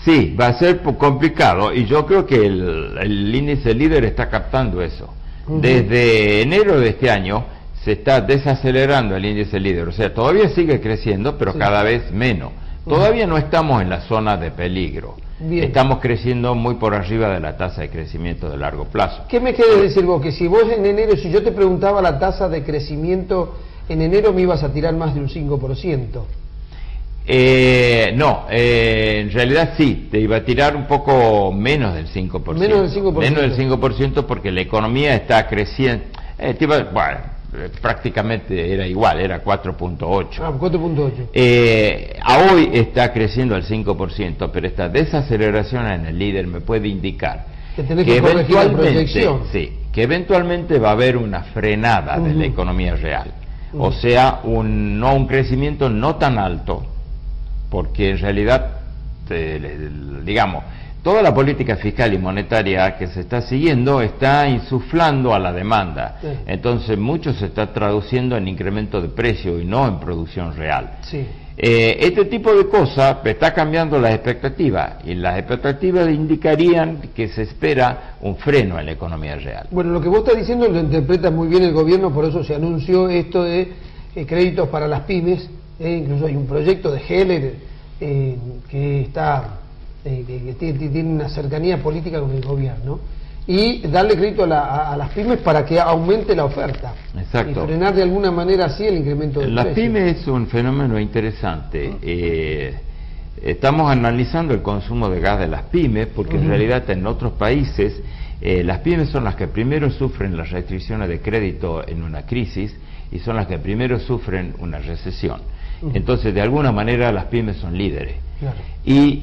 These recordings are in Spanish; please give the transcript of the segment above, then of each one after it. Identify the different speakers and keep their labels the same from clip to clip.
Speaker 1: Sí, va a ser complicado y yo creo que el índice líder está captando eso. Desde enero de este año se está desacelerando el índice líder, o sea, todavía sigue creciendo, pero cada vez menos. Todavía no estamos en la zona de peligro. Bien. Estamos creciendo muy por arriba de la tasa de crecimiento de largo plazo.
Speaker 2: ¿Qué me quieres decir vos? Que si vos en enero, si yo te preguntaba la tasa de crecimiento, en enero me ibas a tirar más de un 5%.
Speaker 1: No, en realidad sí, te iba a tirar un poco menos del 5%.
Speaker 2: Menos del 5%.
Speaker 1: Menos del 5% porque la economía está creciendo. Prácticamente era igual, era 4.8.
Speaker 2: Ah, 4.8.
Speaker 1: A hoy está creciendo al 5%, pero esta desaceleración en el líder me puede indicar
Speaker 2: que eventualmente,
Speaker 1: sí, que eventualmente va a haber una frenada de la economía real. O sea, no un crecimiento no tan alto, porque en realidad, digamos, toda la política fiscal y monetaria que se está siguiendo está insuflando a la demanda. Sí. Entonces, mucho se está traduciendo en incremento de precio y no en producción real.
Speaker 2: Sí.
Speaker 1: Este tipo de cosas está cambiando las expectativas, y las expectativas indicarían que se espera un freno en la economía real.
Speaker 2: Bueno, lo que vos estás diciendo lo interpreta muy bien el gobierno, por eso se anunció esto de créditos para las pymes, incluso hay un proyecto de Heller que está... que tiene una cercanía política con el gobierno, y darle crédito a las pymes para que aumente la oferta.
Speaker 1: Exacto.
Speaker 2: Y frenar de alguna manera así el incremento del precio.
Speaker 1: Las pymes es un fenómeno interesante. Estamos analizando el consumo de gas de las pymes, porque en realidad en otros países las pymes son las que primero sufren las restricciones de crédito en una crisis y son las que primero sufren una recesión. Entonces, de alguna manera, las pymes son líderes. Claro. Y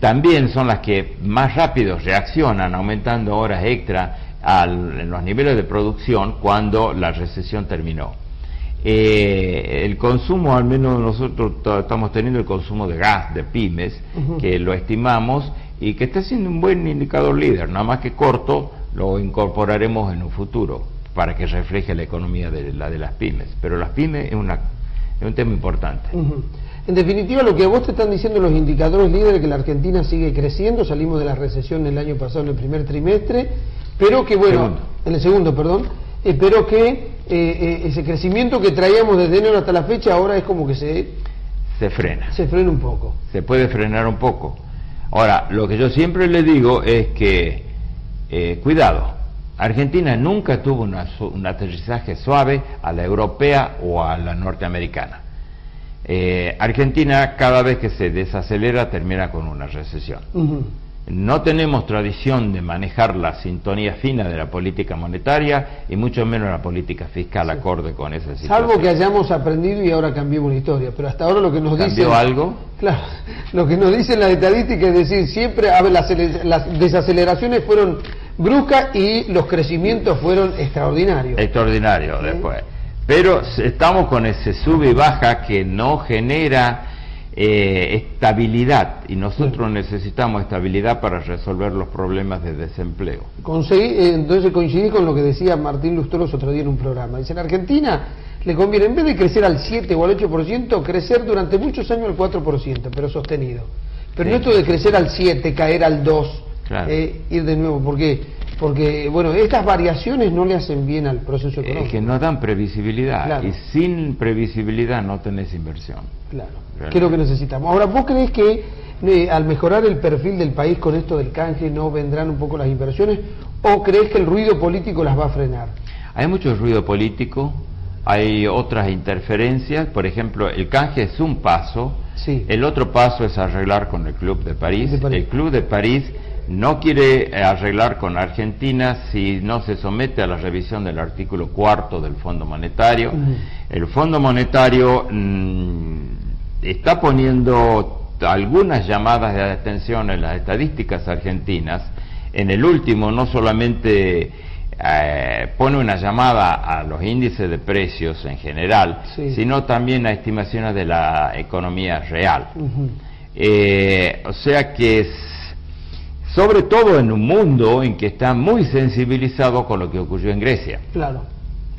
Speaker 1: también son las que más rápido reaccionan, aumentando horas extra en los niveles de producción cuando la recesión terminó. El consumo, al menos nosotros estamos teniendo el consumo de gas de pymes, que lo estimamos y que está siendo un buen indicador líder, nada más que corto, lo incorporaremos en un futuro para que refleje la economía de las pymes. Pero las pymes es un tema importante.
Speaker 2: En definitiva, lo que a vos te están diciendo los indicadores líderes, que la Argentina sigue creciendo, salimos de la recesión el año pasado en el primer trimestre, pero que bueno, en el segundo, perdón, pero que ese crecimiento que traíamos desde enero hasta la fecha ahora es como que se frena. Se frena un poco.
Speaker 1: Se puede frenar un poco. Ahora, lo que yo siempre le digo es que, cuidado, Argentina nunca tuvo un aterrizaje suave a la europea o a la norteamericana. Argentina, cada vez que se desacelera, termina con una recesión. No tenemos tradición de manejar la sintonía fina de la política monetaria y mucho menos la política fiscal acorde con esa situación.
Speaker 2: Salvo que hayamos aprendido y ahora cambiemos la historia, pero hasta ahora lo que nos dicen...
Speaker 1: ¿Cambió algo?
Speaker 2: Claro, lo que nos dicen las estadísticas es decir, siempre, a ver, las desaceleraciones fueron bruscas y los crecimientos fueron extraordinarios.
Speaker 1: Extraordinarios después. Pero estamos con ese sube y baja que no genera estabilidad, y nosotros necesitamos estabilidad para resolver los problemas de desempleo.
Speaker 2: Entonces coincidí con lo que decía Martín Lustros otro día en un programa. Dice, en Argentina le conviene, en vez de crecer al 7 o al 8%, crecer durante muchos años al 4%, pero sostenido. Pero no esto de crecer al 7, caer al 2, claro. Ir de nuevo, porque bueno, estas variaciones no le hacen bien al proceso económico.
Speaker 1: Es que no dan previsibilidad,
Speaker 2: claro.
Speaker 1: Y sin previsibilidad no tenés inversión.
Speaker 2: Claro, ¿qué es lo que necesitamos? Ahora, ¿vos creés que al mejorar el perfil del país con esto del canje no vendrán un poco las inversiones, o creés que el ruido político las va a frenar? Hay
Speaker 1: mucho ruido político, hay otras interferencias, por ejemplo, el canje es un paso, sí. El otro paso es arreglar con el Club de París. El Club de París no quiere arreglar con Argentina si no se somete a la revisión del artículo 4 del Fondo Monetario. El Fondo Monetario está poniendo algunas llamadas de atención en las estadísticas argentinas. En el último no solamente pone una llamada a los índices de precios en general, sí. Sino también a estimaciones de la economía real. O sea que sobre todo en un mundo en que está muy sensibilizado con lo que ocurrió en Grecia.
Speaker 2: Claro.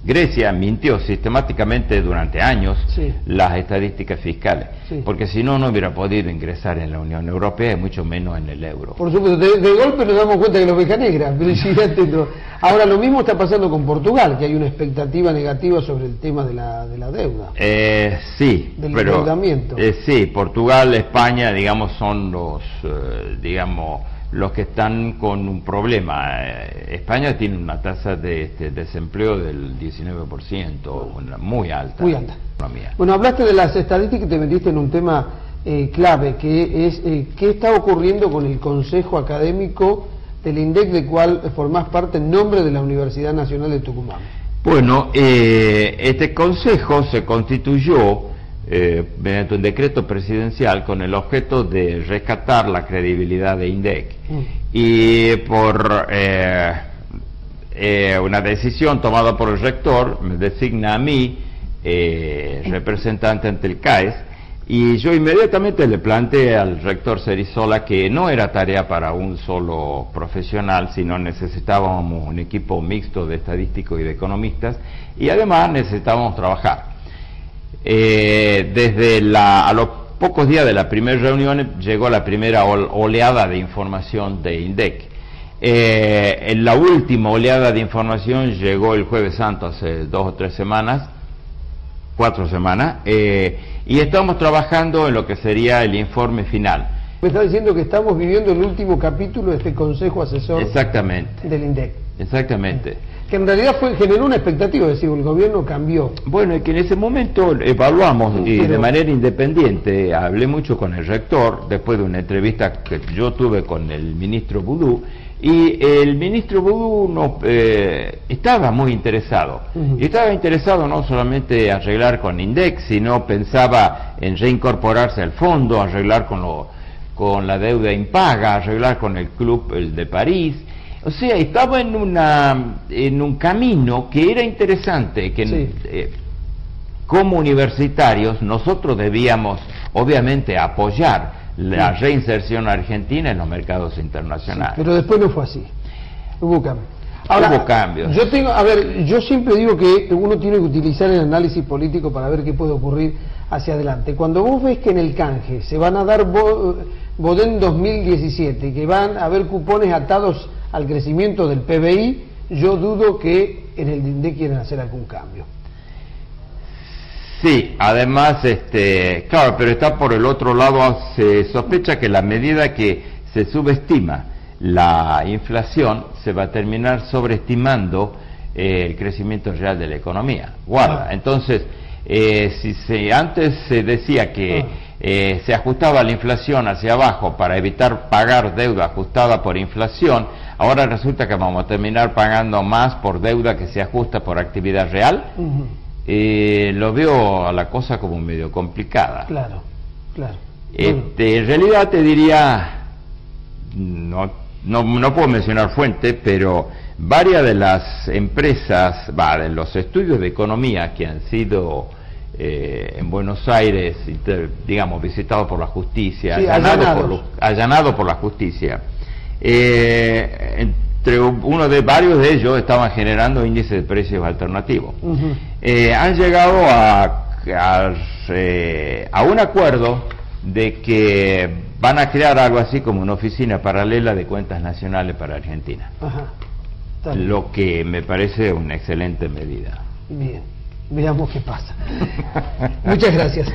Speaker 1: Grecia mintió sistemáticamente durante años
Speaker 2: Sí.
Speaker 1: las estadísticas fiscales,
Speaker 2: Sí.
Speaker 1: porque si no, no hubiera podido ingresar en la Unión Europea y mucho menos en el euro.
Speaker 2: Por supuesto, de golpe nos damos cuenta que la oveja negra, pero sí, ya entiendo. Ahora, lo mismo está pasando con Portugal, que hay una expectativa negativa sobre el tema de la deuda.
Speaker 1: Sí,
Speaker 2: Del
Speaker 1: pero
Speaker 2: endeudamiento.
Speaker 1: sí, Portugal, España, digamos, son los, digamos, los que están con un problema. España tiene una tasa de desempleo del 19%, muy alta.
Speaker 2: Muy alta.
Speaker 1: Economía.
Speaker 2: Bueno, hablaste de las estadísticas y te metiste en un tema clave, que es qué está ocurriendo con el Consejo Académico del INDEC, del cual formás parte en nombre de la Universidad Nacional de Tucumán.
Speaker 1: Bueno, este consejo se constituyó mediante un decreto presidencial con el objeto de rescatar la credibilidad de INDEC. Y por una decisión tomada por el rector, me designa a mí representante ante el CAES, y yo inmediatamente le planteé al rector Cerizola que no era tarea para un solo profesional, sino necesitábamos un equipo mixto de estadísticos y de economistas, y además necesitábamos trabajar. A los pocos días de la primera reunión llegó la primera oleada de información de INDEC. En la última oleada de información llegó el Jueves Santo, hace 2 o 3 semanas, 4 semanas, y estamos trabajando en lo que sería el informe final.
Speaker 2: Me está diciendo que estamos viviendo el último capítulo de este Consejo Asesor
Speaker 1: Exactamente.
Speaker 2: del INDEC.
Speaker 1: Exactamente.
Speaker 2: Que en realidad generó una expectativa, es decir, el gobierno cambió.
Speaker 1: Bueno, es que en ese momento evaluamos y de manera independiente, hablé mucho con el rector, después de una entrevista que yo tuve con el ministro Boudou, y el ministro Boudou estaba muy interesado. Y estaba interesado no solamente en arreglar con INDEC, sino pensaba en reincorporarse al fondo, arreglar con la deuda impaga, arreglar con el Club de París. O sea, estaba en un camino que era interesante, que
Speaker 2: Sí.
Speaker 1: Como universitarios nosotros debíamos obviamente apoyar la reinserción argentina en los mercados internacionales.
Speaker 2: Sí, pero después no fue así. Hubo cambios.
Speaker 1: Hubo cambios.
Speaker 2: Yo siempre digo que uno tiene que utilizar el análisis político para ver qué puede ocurrir hacia adelante. Cuando vos ves que en el canje se van a dar Bodén 2017, que van a haber cupones atados al crecimiento del PBI, yo dudo que en el INDEC quieran hacer algún cambio.
Speaker 1: Sí, además, claro, pero está por el otro lado, se sospecha que la medida que se subestima la inflación se va a terminar sobreestimando el crecimiento real de la economía. Guarda, entonces, si antes se decía que se ajustaba la inflación hacia abajo para evitar pagar deuda ajustada por inflación, ahora resulta que vamos a terminar pagando más por deuda que se ajusta por actividad real. Lo veo a la cosa como medio complicada.
Speaker 2: Claro, claro.
Speaker 1: En realidad te diría, no puedo mencionar fuente, pero varias de las empresas, de los estudios de economía que han sido en Buenos Aires, digamos, visitados por la justicia,
Speaker 2: Sí,
Speaker 1: allanado por la justicia, entre varios de ellos estaban generando índices de precios alternativos. Han llegado a un acuerdo de que van a crear algo así como una oficina paralela de cuentas nacionales para Argentina.
Speaker 2: Ajá.
Speaker 1: Lo que me parece una excelente medida.
Speaker 2: Bien, veamos qué pasa. Muchas gracias.